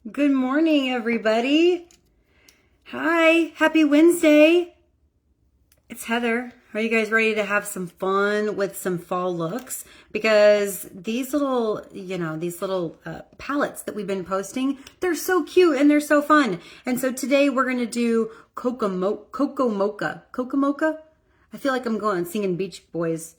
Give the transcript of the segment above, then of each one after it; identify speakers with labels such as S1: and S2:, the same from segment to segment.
S1: Good morning, everybody. Hi, happy Wednesday. It's Heather. Are you guys ready to have some fun with some fall looks? Because these little, palettes that we've been posting, they're so cute and they're so fun. And so today we're going to do Cocoa Mocha. Cocoa Mocha? I feel like I'm going singing Beach Boys.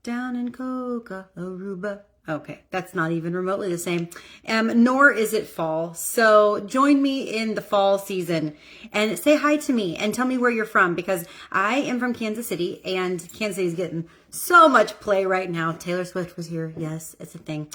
S1: Down in Coca, Aruba. Okay, that's not even remotely the same. Nor is it fall. So join me in the fall season and say hi to me and tell me where you're from, because I am from Kansas City and Kansas City is getting so much play right now. Taylor Swift was here. Yes, it's a thing.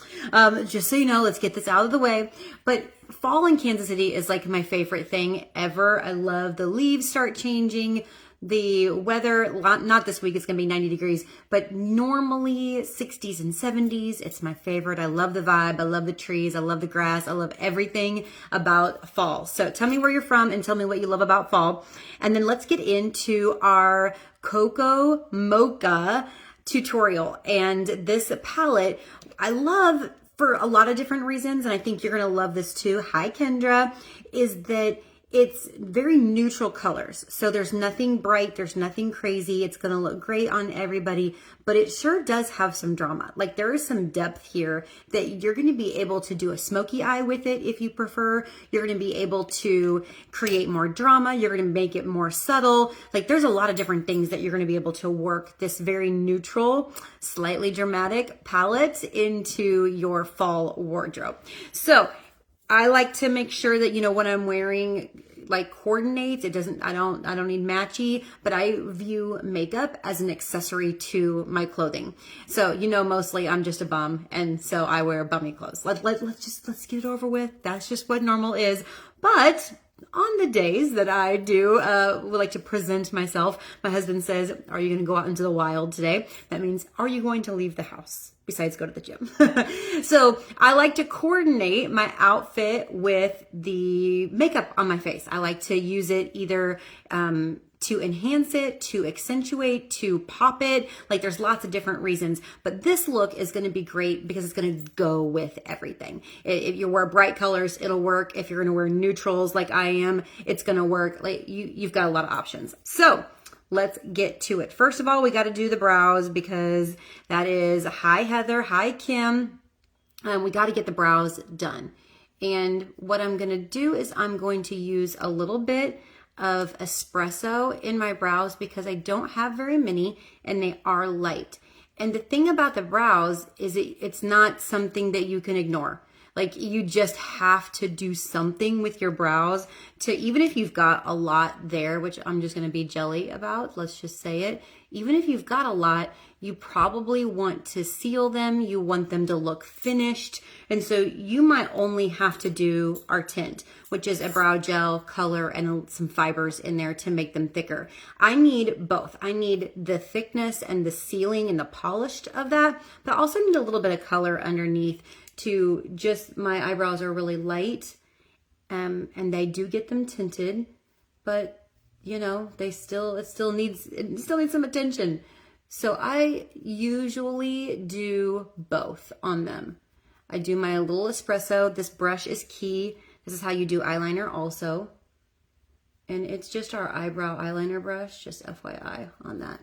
S1: Just so you know, let's get this out of the way. But fall in Kansas City is like my favorite thing ever. I love the leaves start changing. The weather, not this week, it's going to be 90 degrees, but normally 60s and 70s. It's my favorite. I love the vibe. I love the trees. I love the grass. I love everything about fall. So tell me where you're from and tell me what you love about fall. And then let's get into our Cocoa Mocha tutorial. And this palette, I love for a lot of different reasons. And I think you're going to love this too. Hi, Kendra. Is that it's very neutral colors. So there's nothing bright, there's nothing crazy. It's gonna look great on everybody, but it sure does have some drama. Like there is some depth here that you're gonna be able to do a smoky eye with it if you prefer. You're gonna be able to create more drama. You're gonna make it more subtle. Like there's a lot of different things that you're gonna be able to work this very neutral, slightly dramatic palette into your fall wardrobe. So I like to make sure that, what I'm wearing like coordinates. It doesn't, I don't need matchy, but I view makeup as an accessory to my clothing. So, mostly I'm just a bum. And so I wear bummy clothes. Let's get it over with. That's just what normal is. But on the days that I do would like to present myself, my husband says, are you going to go out into the wild today? That means, are you going to leave the house besides go to the gym? So I like to coordinate my outfit with the makeup on my face. I like to use it either to enhance it, to accentuate, to pop it. Like there's lots of different reasons, but this look is going to be great because it's going to go with everything. If you wear bright colors, it'll work. If you're going to wear neutrals like I am, it's going to work. Like you've got a lot of options. So let's get to it. First of all, we got to do the brows because that is hi Heather, hi Kim. We got to get the brows done. And what I'm going to do is I'm going to use a little bit of espresso in my brows because I don't have very many and they are light. And the thing about the brows is it's not something that you can ignore. Like you just have to do something with your brows to, even if you've got a lot there, which I'm just going to be jelly about, let's just say it. Even if you've got a lot, you probably want to seal them. You want them to look finished. And so you might only have to do our tint, which is a brow gel, color, and some fibers in there to make them thicker. I need both. I need the thickness and the sealing and the polished of that, but I also need a little bit of color underneath to just, my eyebrows are really light, and they do get them tinted, but it still needs some attention. So I usually do both on them. I do my little espresso. This brush is key. This is how you do eyeliner also. And it's just our eyebrow eyeliner brush, just FYI on that.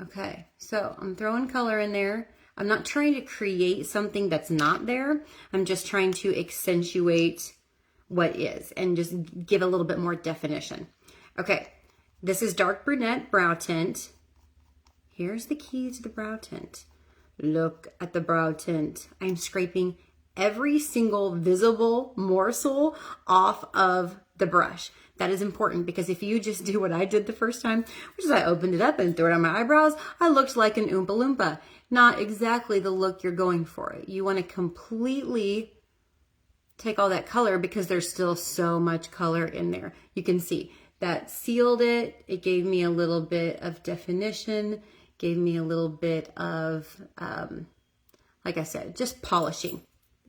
S1: Okay, so I'm throwing color in there. I'm not trying to create something that's not there. I'm just trying to accentuate what is and just give a little bit more definition. Okay, this is dark brunette brow tint. Here's the key to the brow tint. Look at the brow tint. I'm scraping every single visible morsel off of the brush. That is important because if you just do what I did the first time, which is I opened it up and threw it on my eyebrows, I looked like an Oompa Loompa. Not exactly the look you're going for. You want to completely take all that color because there's still so much color in there. You can see that sealed it. It gave me a little bit of definition, gave me a little bit of, like I said, just polishing.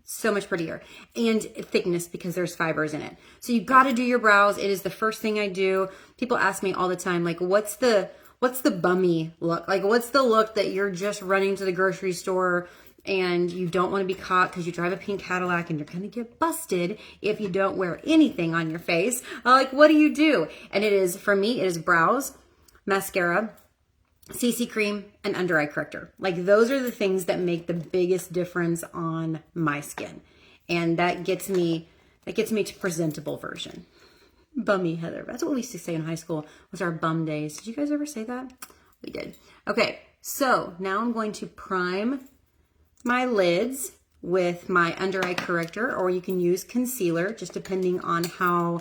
S1: So much prettier. And thickness because there's fibers in it. So you got to do your brows. It is the first thing I do. People ask me all the time, like, what's the bummy look? Like, what's the look that you're just running to the grocery store and you don't want to be caught because you drive a pink Cadillac and you're going to get busted if you don't wear anything on your face. Like, what do you do? And it is, for me, it is brows, mascara, CC cream, and under eye corrector. Like, those are the things that make the biggest difference on my skin. And that gets me to presentable version. Bummy Heather. That's what we used to say in high school, was our bum days. Did you guys ever say that? We did. Okay, so now I'm going to prime my lids with my under eye corrector, or you can use concealer, just depending on how,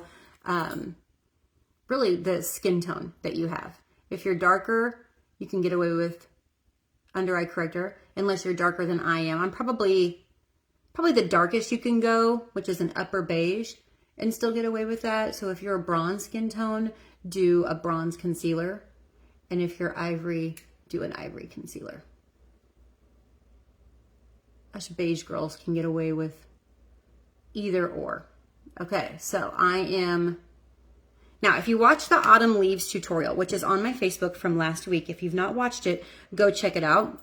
S1: really the skin tone that you have. If you're darker, you can get away with under eye corrector, unless you're darker than I am. I'm probably the darkest you can go, which is an upper beige, and still get away with that. So if you're a bronze skin tone, do a bronze concealer. And if you're ivory, do an ivory concealer. Us beige girls can get away with either or. Okay, so now if you watch the Autumn Leaves tutorial, which is on my Facebook from last week, if you've not watched it, go check it out.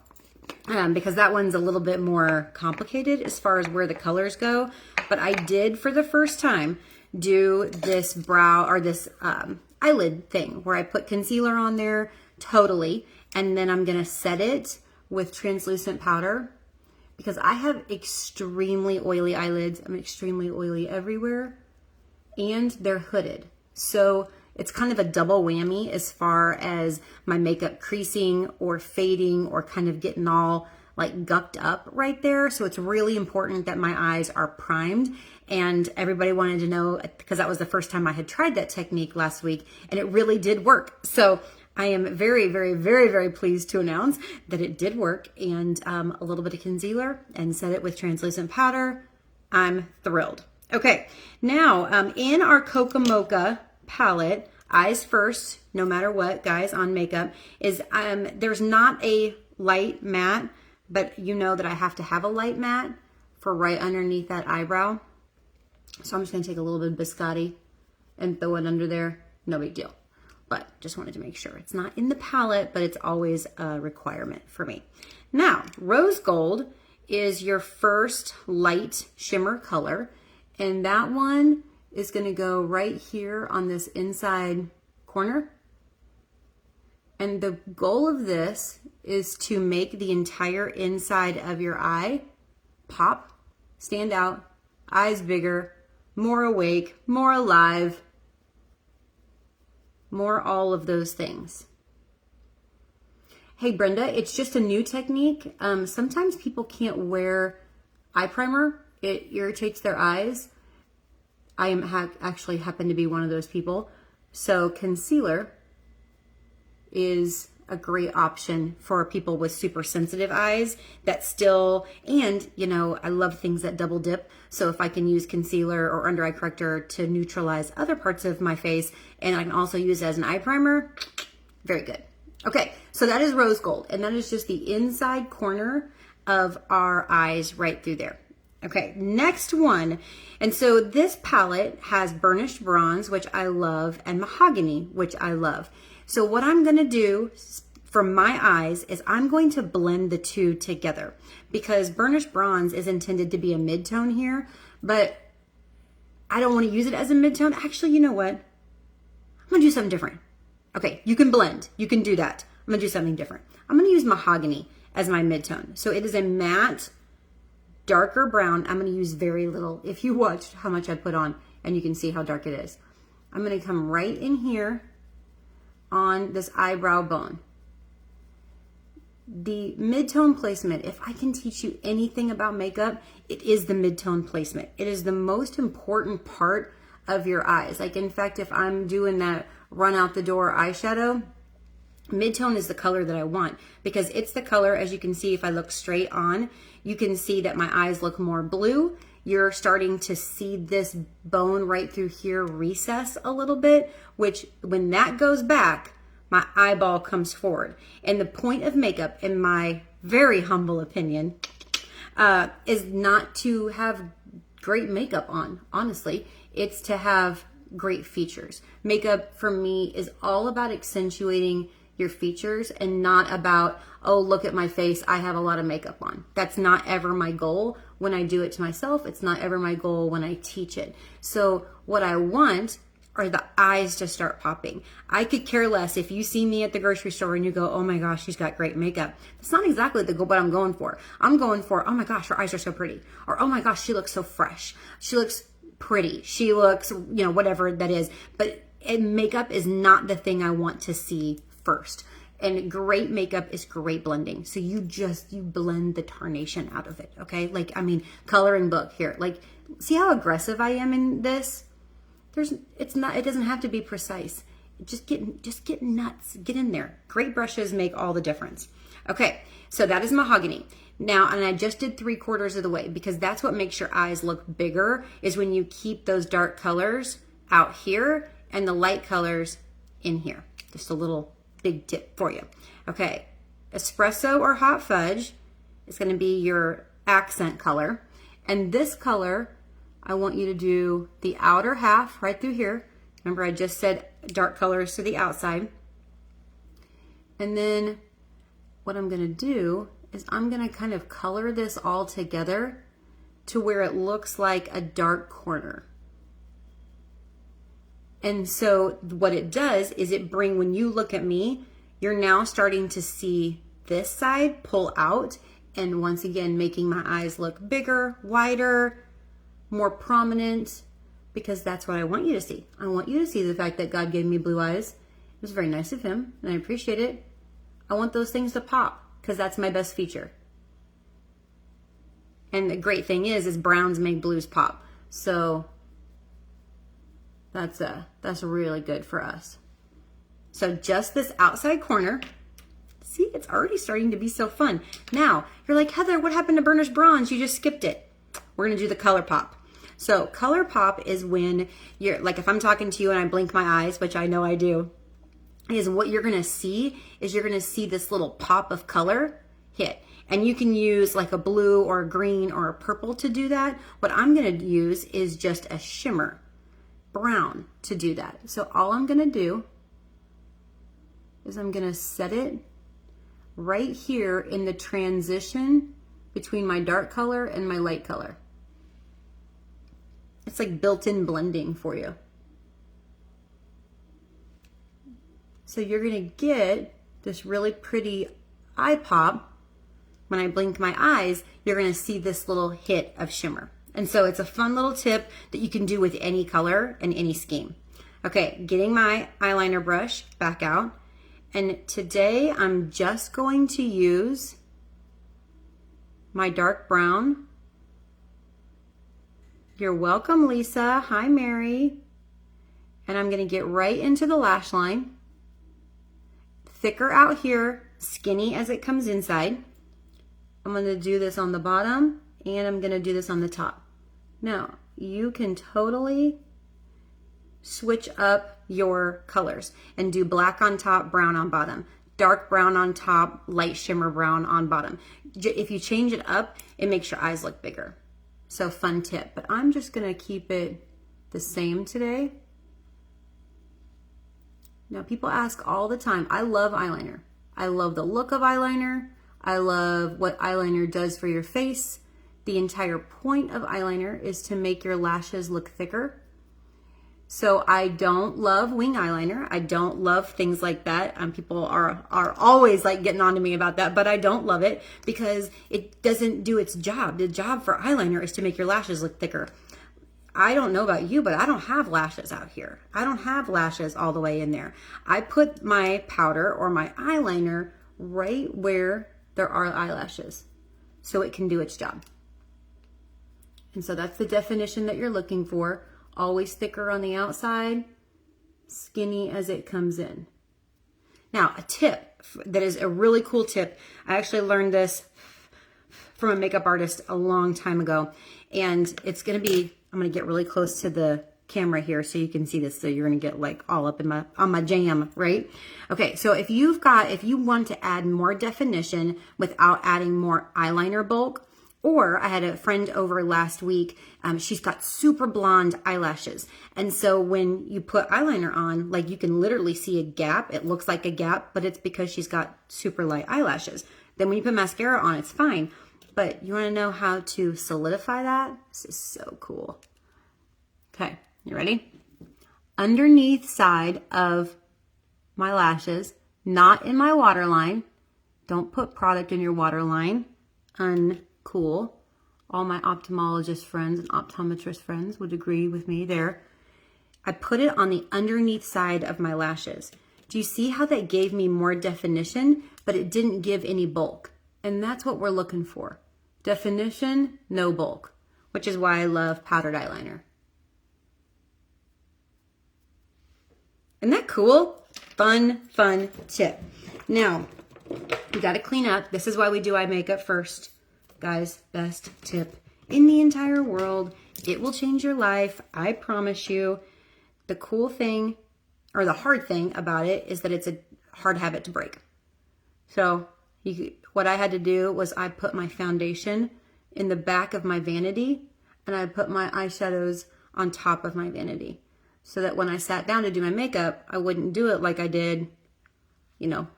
S1: Because that one's a little bit more complicated as far as where the colors go. But I did, for the first time, do this brow, or this eyelid thing where I put concealer on there totally, and then I'm gonna set it with translucent powder, because I have extremely oily eyelids. I'm extremely oily everywhere, and they're hooded. So it's kind of a double whammy as far as my makeup creasing or fading or kind of getting all like gucked up right there. So it's really important that my eyes are primed. And everybody wanted to know, because that was the first time I had tried that technique last week, and it really did work. So I am very, very, very, very pleased to announce that it did work. And a little bit of concealer and set it with translucent powder. I'm thrilled. Okay, now in our Coca Mocha palette, eyes first, no matter what, guys, on makeup, is there's not a light matte, but you know that I have to have a light matte for right underneath that eyebrow. So I'm just gonna take a little bit of biscotti and throw it under there. No big deal. But just wanted to make sure it's not in the palette, but it's always a requirement for me. Now, rose gold is your first light shimmer color, and that one is gonna go right here on this inside corner. And the goal of this is to make the entire inside of your eye pop, stand out, eyes bigger, more awake, more alive, more all of those things. Hey Brenda, it's just a new technique. Sometimes people can't wear eye primer. It irritates their eyes. I actually happen to be one of those people. So concealer is a great option for people with super sensitive eyes that still, and you know, I love things that double dip. So if I can use concealer or under eye corrector to neutralize other parts of my face, and I can also use it as an eye primer, very good. Okay, so that is rose gold, and that is just the inside corner of our eyes right through there. Okay, next one. And so this palette has burnished bronze, which I love, and mahogany, which I love. So what I'm gonna do for my eyes is I'm going to blend the two together, because burnished bronze is intended to be a mid-tone here, but I don't wanna use it as a mid-tone. Actually, you know what? I'm gonna do something different. Okay, you can blend, you can do that. I'm gonna do something different. I'm gonna use mahogany as my mid-tone. So it is a matte, darker brown. I'm going to use very little. If you watched how much I put on, and you can see how dark it is. I'm going to come right in here on this eyebrow bone. The mid-tone placement, if I can teach you anything about makeup, it is the mid-tone placement. It is the most important part of your eyes. Like, in fact, if I'm doing that run out the door eyeshadow, mid-tone is the color that I want, because it's the color, as you can see, if I look straight on, you can see that my eyes look more blue. You're starting to see this bone right through here recess a little bit, which when that goes back, my eyeball comes forward. And the point of makeup, in my very humble opinion, is not to have great makeup on, honestly. It's to have great features. Makeup for me is all about accentuating your features and not about, oh, look at my face, I have a lot of makeup on. That's not ever my goal when I do it to myself. It's not ever my goal when I teach it. So what I want are the eyes to start popping. I could care less if you see me at the grocery store and you go, oh my gosh, she's got great makeup. That's not exactly what I'm going for. I'm going for, oh my gosh, her eyes are so pretty. Or, oh my gosh, she looks so fresh. She looks pretty. She looks, whatever that is. But makeup is not the thing I want to see first. And great makeup is great blending. So you blend the tarnation out of it. Okay. Coloring book here. See how aggressive I am in this? It doesn't have to be precise. Just get nuts. Get in there. Great brushes make all the difference. Okay. So that is mahogany. Now, and I just did 3/4 of the way because that's what makes your eyes look bigger, is when you keep those dark colors out here and the light colors in here. Just a little big tip for you. Okay. Espresso or hot fudge is going to be your accent color. And this color, I want you to do the outer half right through here. Remember, I just said dark colors to the outside. And then what I'm going to do is I'm going to kind of color this all together to where it looks like a dark corner. And so what it does is when you look at me, you're now starting to see this side pull out, and once again, making my eyes look bigger, wider, more prominent, because that's what I want you to see. I want you to see the fact that God gave me blue eyes. It was very nice of him, and I appreciate it. I want those things to pop, because that's my best feature. And the great thing is browns make blues pop. So that's really good for us. So just this outside corner. See, it's already starting to be so fun. Now, you're like, Heather, what happened to burnished bronze? You just skipped it. We're going to do the color pop. So color pop is when you're like, if I'm talking to you and I blink my eyes, which I know I do, is what you're going to see is you're going to see this little pop of color hit. And you can use like a blue or a green or a purple to do that. What I'm going to use is just a shimmer brown to do that. So all I'm going to do is I'm going to set it right here in the transition between my dark color and my light color. It's like built-in blending for you. So you're going to get this really pretty eye pop. When I blink my eyes, you're going to see this little hit of shimmer. And so it's a fun little tip that you can do with any color and any scheme. Okay, getting my eyeliner brush back out. And today I'm just going to use my dark brown. You're welcome, Lisa. Hi, Mary. And I'm going to get right into the lash line. Thicker out here, skinny as it comes inside. I'm going to do this on the bottom and I'm going to do this on the top. Now, you can totally switch up your colors and do black on top, brown on bottom, dark brown on top, light shimmer brown on bottom. If you change it up, it makes your eyes look bigger. So fun tip, but I'm just going to keep it the same today. Now, people ask all the time, I love eyeliner. I love the look of eyeliner. I love what eyeliner does for your face. The entire point of eyeliner is to make your lashes look thicker. So I don't love wing eyeliner. I don't love things like that. People are always like getting on to me about that, but I don't love it because it doesn't do its job. The job for eyeliner is to make your lashes look thicker. I don't know about you, but I don't have lashes out here. I don't have lashes all the way in there. I put my powder or my eyeliner right where there are eyelashes so it can do its job. And so that's the definition that you're looking for. Always thicker on the outside, skinny as it comes in. Now, a tip that is a really cool tip. I actually learned this from a makeup artist a long time ago. And it's going to be, I'm going to get really close to the camera here so you can see this. So you're going to get like all up in on my jam, right? Okay, so if you want to add more definition without adding more eyeliner bulk, Or I had a friend over last week. She's got super blonde eyelashes. And so when you put eyeliner on, like you can literally see a gap. It looks like a gap, but it's because she's got super light eyelashes. Then when you put mascara on, it's fine. But you want to know how to solidify that? This is so cool. Okay, you ready? Underneath side of my lashes, not in my waterline. Don't put product in your waterline. Uncool. All my ophthalmologist friends and optometrist friends would agree with me there. I put it on the underneath side of my lashes. Do you see how that gave me more definition, but it didn't give any bulk? And that's what we're looking for. Definition, no bulk, which is why I love powdered eyeliner. Isn't that cool? Fun tip. Now, you got to clean up. This is why we do eye makeup first. Guys, best tip in the entire world. It will change your life. I promise you. The cool thing, or the hard thing about it, is that it's a hard habit to break. So what I had to do was I put my foundation in the back of my vanity, and I put my eyeshadows on top of my vanity, so that when I sat down to do my makeup, I wouldn't do it like I did,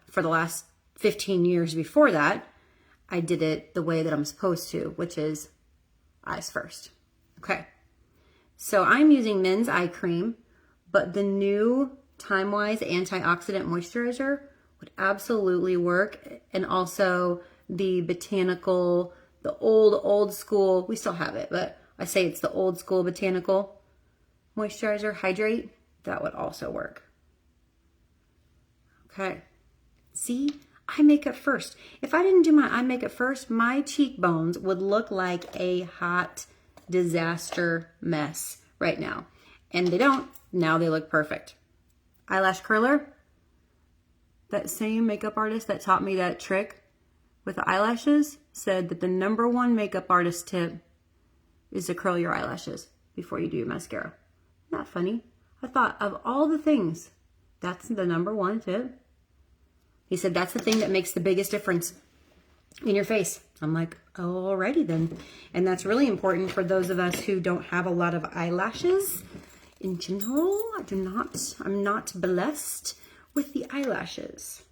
S1: for the last 15 years before that. I did it the way that I'm supposed to, which is eyes first. Okay. So I'm using Men's Eye Cream, but the new Time-Wise Antioxidant Moisturizer would absolutely work. And also the Botanical, the old school, we still have it, but I say it's the old school Botanical Moisturizer Hydrate. That would also work. Okay. See? Eye makeup first. If I didn't do my eye makeup first, my cheekbones would look like a hot disaster mess right now. And they don't. Now they look perfect. Eyelash curler. That same makeup artist that taught me that trick with the eyelashes said that the #1 makeup artist tip is to curl your eyelashes before you do your mascara. Isn't that funny? I thought of all the things, that's the #1 tip. He said, that's the thing that makes the biggest difference in your face. I'm like, alrighty then. And that's really important for those of us who don't have a lot of eyelashes. In general, I'm not blessed with the eyelashes.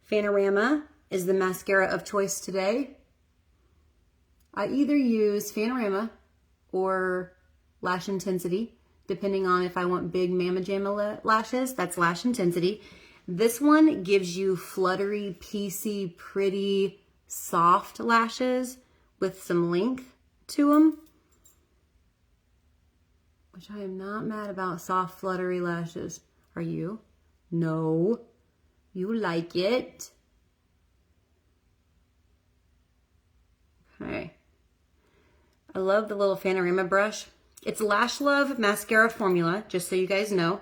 S1: Fanorama is the mascara of choice today. I either use Fanorama or Lash Intensity, depending on if I want big Mama Jamma lashes. That's Lash Intensity. This one gives you fluttery, piecey, pretty, soft lashes with some length to them. Which I am not mad about soft, fluttery lashes. Are you? No. You like it. Okay. I love the little Fanorama brush. It's Lash Love mascara formula, just so you guys know.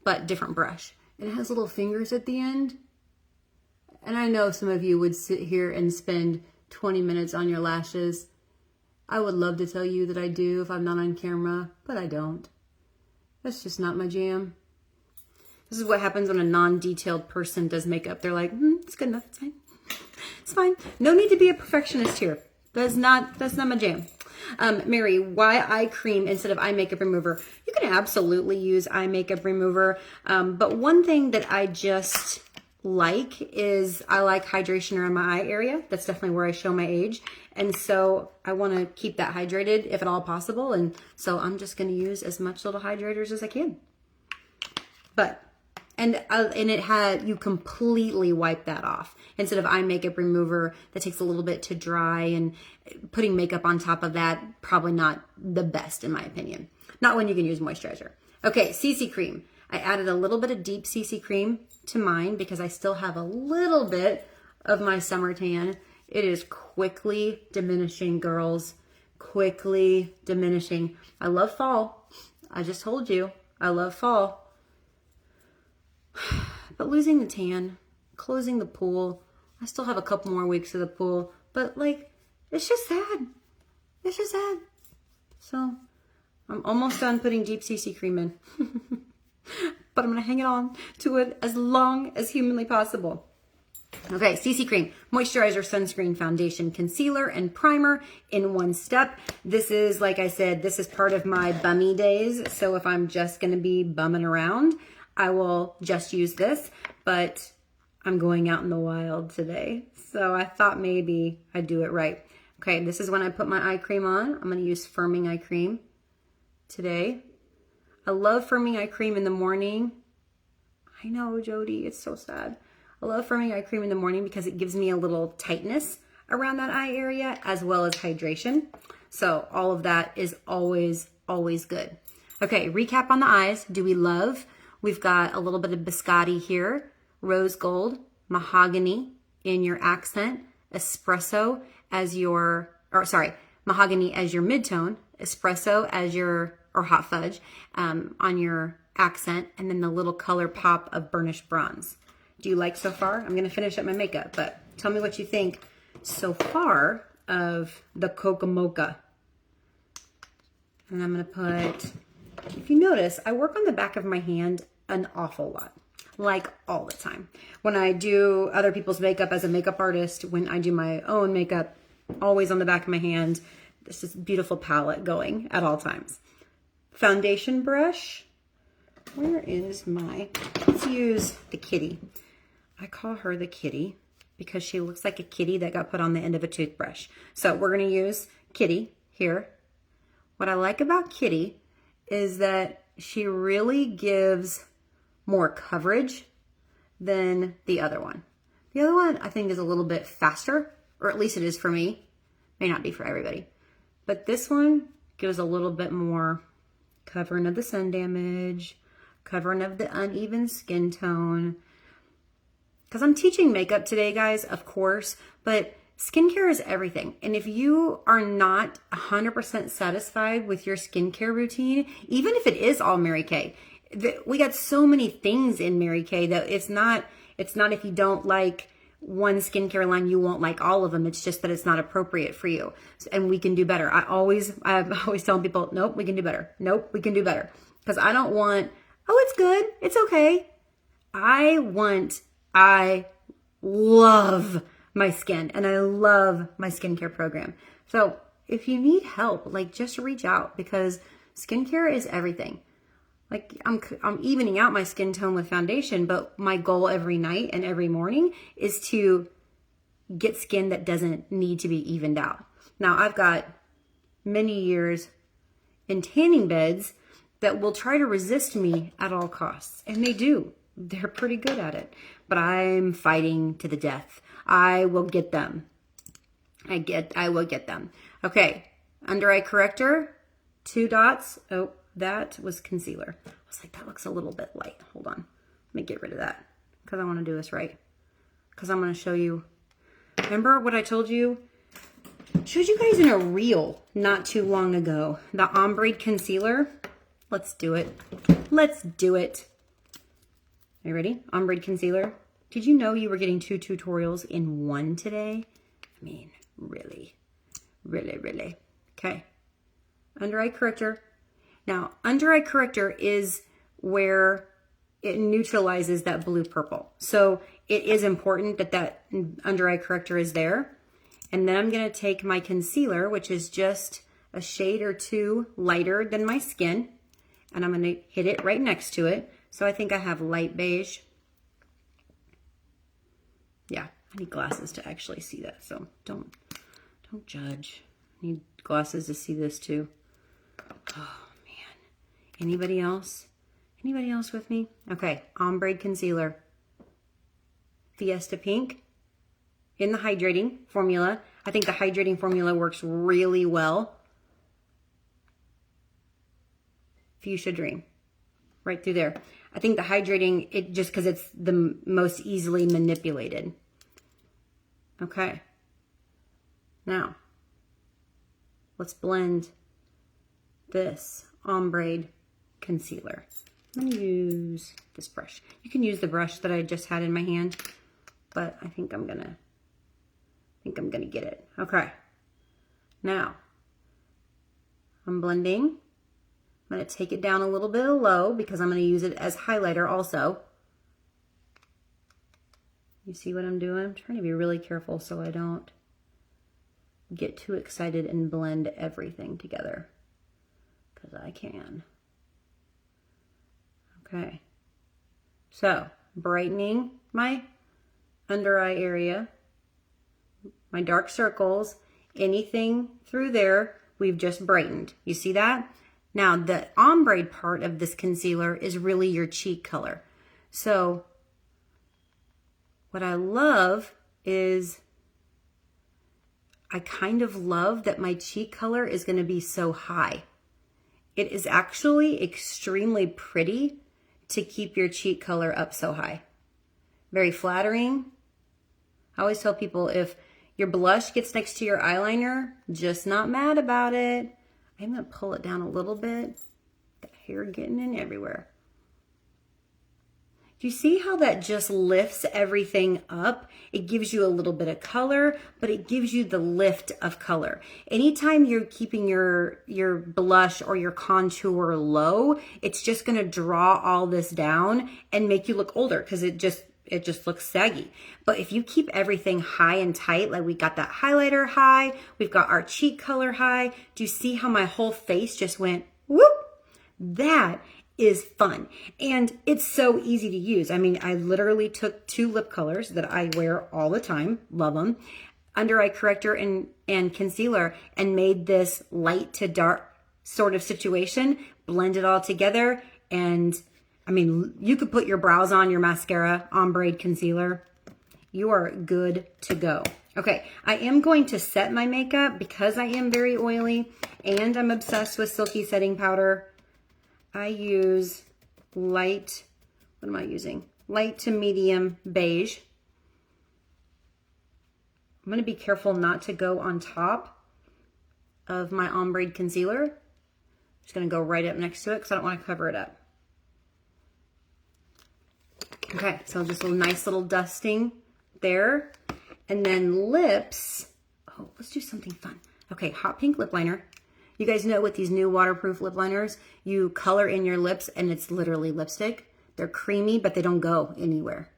S1: But different brush. And it has little fingers at the end. And I know some of you would sit here and spend 20 minutes on your lashes. I would love to tell you that I do if I'm not on camera, but I don't. That's just not my jam. This is what happens when a non-detailed person does makeup. They're like, it's good enough, it's fine. It's fine. No need to be a perfectionist here. That's not my jam. Mary, why eye cream instead of eye makeup remover? You can absolutely use eye makeup remover. But one thing that I just like is I like hydration around my eye area. That's definitely where I show my age. And so I want to keep that hydrated if at all possible. And so I'm just going to use as much little hydrators as I can. And it had, you completely wipe that off. Instead of eye makeup remover, that takes a little bit to dry, and putting makeup on top of that, probably not the best in my opinion. Not when you can use moisturizer. Okay, CC cream. I added a little bit of deep CC cream to mine because I still have a little bit of my summer tan. It is quickly diminishing, girls. Quickly diminishing. I love fall. I just told you, I love fall. But losing the tan, closing the pool, I still have a couple more weeks of the pool, but like, it's just sad. It's just sad. So I'm almost done putting deep CC cream in, but I'm going to hang it on to it as long as humanly possible. Okay, CC Cream, moisturizer, sunscreen, foundation, concealer, and primer in one step. This is, like I said, this is part of my bummy days. So if I'm just going to be bumming around, I will just use this. But I'm going out in the wild today, so I thought maybe I'd do it right. Okay, this is when I put my eye cream on. I'm going to use firming eye cream today. I love firming eye cream in the morning. I know, Jody, it's so sad. I love firming eye cream in the morning because it gives me a little tightness around that eye area as well as hydration. So all of that is always, always good. Okay, recap on the eyes. Do we love? We've got a little bit of biscotti here, rose gold, mahogany in your accent, espresso as your, mahogany as your midtone, espresso as your, or hot fudge on your accent, and then the little color pop of burnished bronze. Do you like so far? I'm going to finish up my makeup, but tell me what you think so far of the Coca Mocha. And I'm going to put, if you notice, I work on the back of my hand an awful lot, like all the time. When I do other people's makeup as a makeup artist, when I do my own makeup, always on the back of my hand. This is beautiful palette going at all times. Foundation brush. Where is my, let's use the kitty. I call her the kitty because she looks like a kitty that got put on the end of a toothbrush. So we're going to use Kitty here. What I like about Kitty is that she really gives more coverage than the other one. The other one I think is a little bit faster, or at least it is for me. May not be for everybody. But this one gives a little bit more covering of the sun damage, covering of the uneven skin tone. Because I'm teaching makeup today, guys, of course, but skincare is everything. And if you are not 100% satisfied with your skincare routine, even if it is all Mary Kay, we got so many things in Mary Kay that it's not if you don't like one skincare line, you won't like all of them. It's just that it's not appropriate for you. And we can do better. I'm always telling people, nope, we can do better. Nope, we can do better. Because I don't want, oh, it's good, it's okay. I love my skin and I love my skincare program. So if you need help, like just reach out because skincare is everything. Like I'm evening out my skin tone with foundation, but my goal every night and every morning is to get skin that doesn't need to be evened out. Now I've got many years in tanning beds that will try to resist me at all costs. And they do. They're pretty good at it. But I'm fighting to the death. I will get them. I will get them. Okay. Under eye corrector, 2 dots. Oh, that was concealer. I was like, that looks a little bit light. Hold on. Let me get rid of that because I want to do this right. Because I'm going to show you. Remember what I told you? Showed you guys in a reel not too long ago. The ombre concealer. Let's do it. Let's do it. Are you ready? Ombre concealer. Did you know you were getting 2 tutorials in one today? I mean, really, really, really. Okay. Under eye corrector. Now, under eye corrector is where it neutralizes that blue purple. So it is important that that under eye corrector is there. And then I'm going to take my concealer, which is just a shade or 2 lighter than my skin. And I'm going to hit it right next to it. So I think I have light beige. Yeah, I need glasses to actually see that. So don't judge. I need glasses to see this too. Oh man. Anybody else? Anybody else with me? Okay, ombre concealer. Fiesta Pink in the hydrating formula. I think the hydrating formula works really well. Fuchsia Dream. Right through there. I think the hydrating, it just because it's the most easily manipulated. Okay. Now, let's blend this ombre concealer. I'm going to use this brush. You can use the brush that I just had in my hand, but I think I'm gonna get it. Okay. Now, I'm blending. I'm going to take it down a little bit low because I'm going to use it as highlighter also. You see what I'm doing? I'm trying to be really careful so I don't get too excited and blend everything together, because I can. Okay, so brightening my under eye area, my dark circles, anything through there, we've just brightened. You see that? Now the ombre part of this concealer is really your cheek color. So what I love is I kind of love that my cheek color is going to be so high. It is actually extremely pretty to keep your cheek color up so high. Very flattering. I always tell people, if your blush gets next to your eyeliner, just not mad about it. I'm going to pull it down a little bit. Got hair getting in everywhere. Do you see how that just lifts everything up? It gives you a little bit of color, but it gives you the lift of color. Anytime you're keeping your blush or your contour low, it's just gonna draw all this down and make you look older, because it just looks saggy. But if you keep everything high and tight, like we got that highlighter high, we've got our cheek color high. Do you see how my whole face just went whoop? That is fun. And it's so easy to use. I mean, I literally took 2 lip colors that I wear all the time, love them, under eye corrector and concealer, and made this light to dark sort of situation, blend it all together. And I mean, you could put your brows on, your mascara, ombre concealer. You are good to go. Okay, I am going to set my makeup because I am very oily and I'm obsessed with silky setting powder. I use light, what am I using? Light to medium beige. I'm gonna be careful not to go on top of my ombre concealer. I'm just gonna go right up next to it because I don't wanna cover it up. Okay, so just a nice little dusting there. And then lips, oh, let's do something fun. Okay, hot pink lip liner. You guys know with these new waterproof lip liners, you color in your lips and it's literally lipstick. They're creamy, but they don't go anywhere.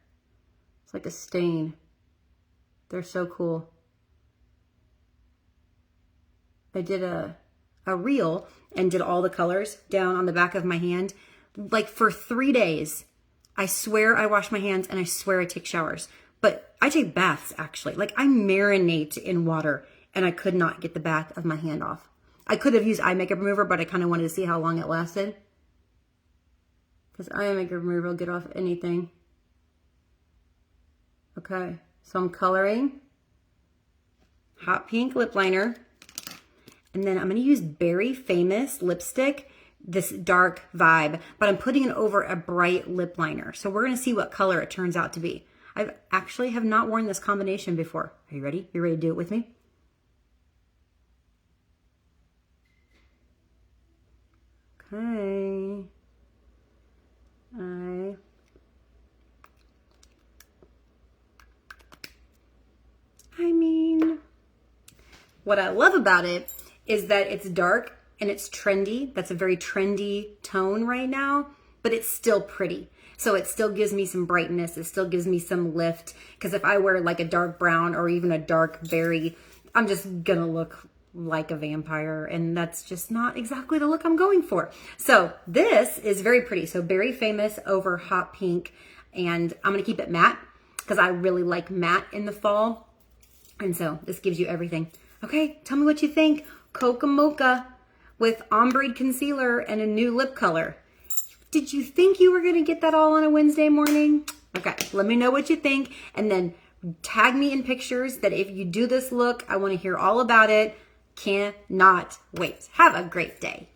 S1: It's like a stain. They're so cool. I did a reel and did all the colors down on the back of my hand. Like for 3 days, I swear I wash my hands and I swear I take showers. But I take baths actually. Like I marinate in water and I could not get the back of my hand off. I could have used eye makeup remover, but I kind of wanted to see how long it lasted. Because eye makeup remover will get off anything. Okay, so I'm coloring hot pink lip liner. And then I'm going to use Berry Famous lipstick, this dark vibe, but I'm putting it over a bright lip liner. So we're going to see what color it turns out to be. I actually have not worn this combination before. Are you ready? You ready to do it with me? Okay. I mean, what I love about it is that it's dark and it's trendy. That's a very trendy tone right now, but it's still pretty. So it still gives me some brightness. It still gives me some lift. Because if I wear like a dark brown or even a dark berry, I'm just gonna look like a vampire, and that's just not exactly the look I'm going for. So this is very pretty. So Berry Famous over hot pink, and I'm gonna keep it matte because I really like matte in the fall. And so this gives you everything. Okay, tell me what you think. Coca Mocha with ombre concealer and a new lip color. Did you think you were gonna get that all on a Wednesday morning? Okay, let me know what you think, and then tag me in pictures that if you do this look, I wanna hear all about it. Cannot wait. Have a great day.